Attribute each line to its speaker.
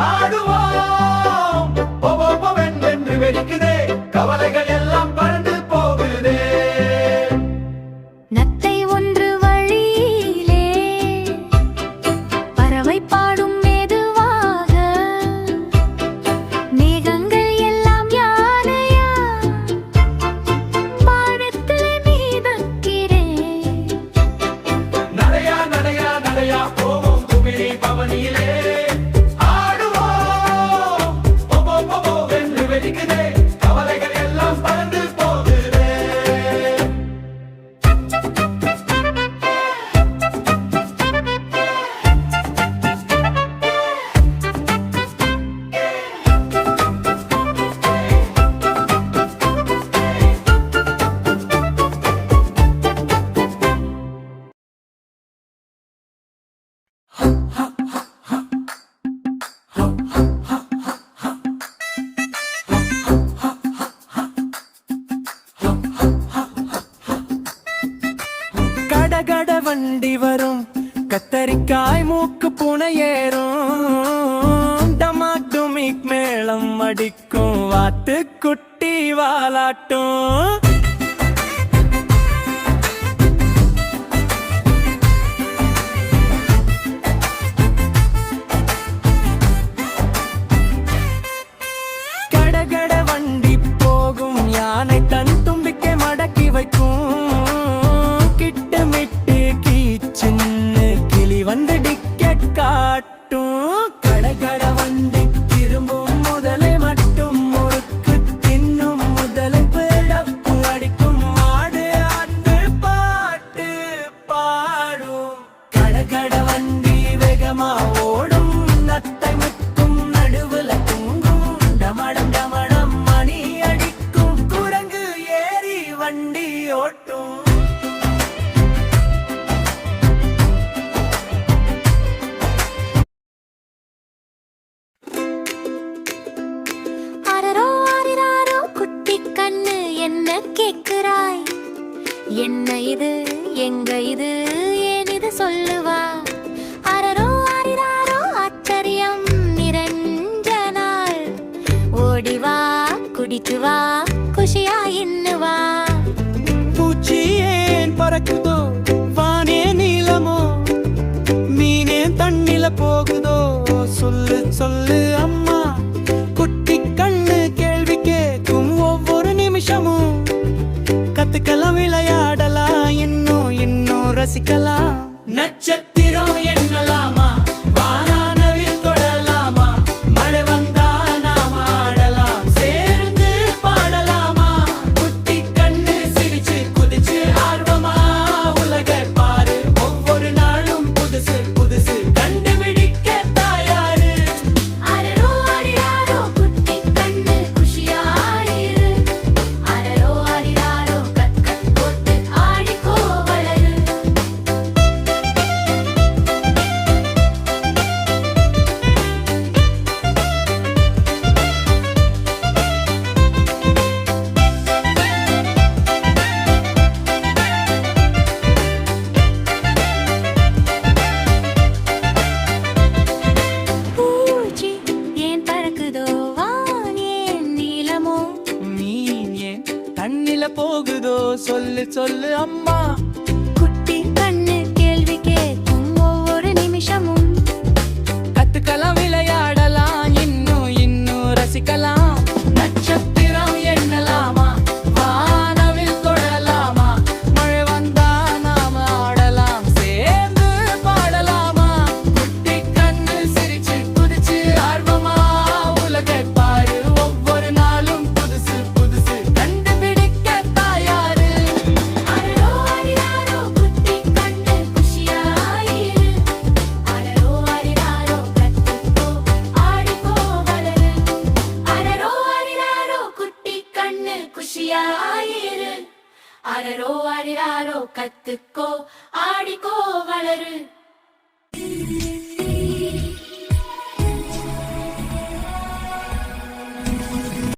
Speaker 1: ஆடுவோம் என்று வெடிக்குதே, கவலைகள் எல்லாம் பறந்து போகுதே.
Speaker 2: நத்தை ஒன்று வழியிலே பறவை பாடும் மெதுவாக, மேகங்கள் எல்லாம் யானையா பாடத்தில் மீதக்கிறே.
Speaker 1: நடையா நடையா நடையா போவோம் குமிழி பவனியிலே, ஆடுவோம் என்று வெடிக்குதே, கவலைகள் எல்லாம் பறந்து போகுதே.
Speaker 3: கடகட வண்டி வரும், கத்தரிக்காய் மூக்கு புனை ஏறும், டமாக் டுமிக் மேளம் அடிக்கும், வாத்து குட்டி வாலாட்டும். கடகட வண்டி போகும், யானை தன் தும்பிக்கை மடக்கி வைக்கும், கிட்டமிட்டு கீச்சின்னு கிளி வந்து டிக்கெட் காட்டும். கடகட வண்டி திரும்பும், முதலை மட்டும் முறுக்கு தின்னும், முதலை பிழப்பு அடிக்கும், மாடு ஆட்டு பாட்டு பாடும். கடகட வண்டி வேகமா ஓடும், நத்தை முத்தும் நடுவுல தூங்கும், டமடம் டமடம் மணி அடிக்கும், குரங்கு ஏறி வண்டி ஓட்டும்.
Speaker 2: அரரோ ஆரிராரோ குட்டி கண்ணு என்ன கேக்குறாய்? என்ன இது, எங்க இது, ஏன் இது சொல்லுவா? அரரோ ஆரிராரோ ஆச்சரியம் நிறைஞ்ச நாள், ஓடிவா குடிச்சு வா குஷியா இன்னுவா.
Speaker 3: பூச்சி ஏன் பறக்குதோ, வானே நீளமோ, மீனே தண்ணில போகுதோ, சொல்லு சொல்லு அம்மா. குட்டி கண்ணு கேள்வி கேட்கும் ஒவ்வொரு நிமிஷமும், கத்துக்கலாம் விளையாடலாம், இன்னும் இன்னும் ரசிக்கலாம். நட்சத்திரம் என்னலாமா, வானானவில் தொடலாமா, மழை வந்தா நாம ஆடலாம், சேர்ந்து பாடலாமா. குட்டி கண்ணு சிரிச்சு குதிச்சு ஆர்வமா உலகை பாரு, ஒவ்வொரு நாளும் புதுசு புதுசு கண்டுபிடிக்க தாயாரு.
Speaker 2: அரரோ ஆரிராரோ குட்டி கண்ணு குஷியாயிரு, அரரோ ஆரிராரோ கத் கத் போட்டு ஆடிக்கோ வளரு. பூச்சி ஏன் பறக்குதோ, வான் ஏன் நீளமோ,
Speaker 3: மீன் ஏன் தண்ணில போகுதோ, சொல்லு சொல்லு அம்மா.
Speaker 2: குட்டி கண்ணு கேள்வி கேட்கும் ஒவ்வொரு நிமிஷமும்,
Speaker 3: கத்துக்கலாம் விளையாடலாம், இன்னும் இன்னும் ரசிக்கலாம். நட்சத்திரம் எண்ணலாமா, வானவில் தொடலாமா, மழை வந்தா நாம ஆடலாம், சேர்ந்து பாடலாமா. குட்டி கண்ணு சிரிச்சு குதிச்சு ஆர்வமா உலகை பாரு, ஒவ்வொரு நாளும் புதுசு புதுசு கண்டுபிடிக்க தாயாரு.
Speaker 2: அரரோ ஆரிராரோ குட்டி கண்ணு குஷியாயிரு, அரரோ ஆரிராரோ கத்துக்கோ ஆடிக்கோ வளரு. அரரோ ஆரிராரோ குட்டி கண்ணு குஷியாயிரு, அரரோ ஆரிராரோ கத்துக்கோ ஆடிக்கோ வளரு.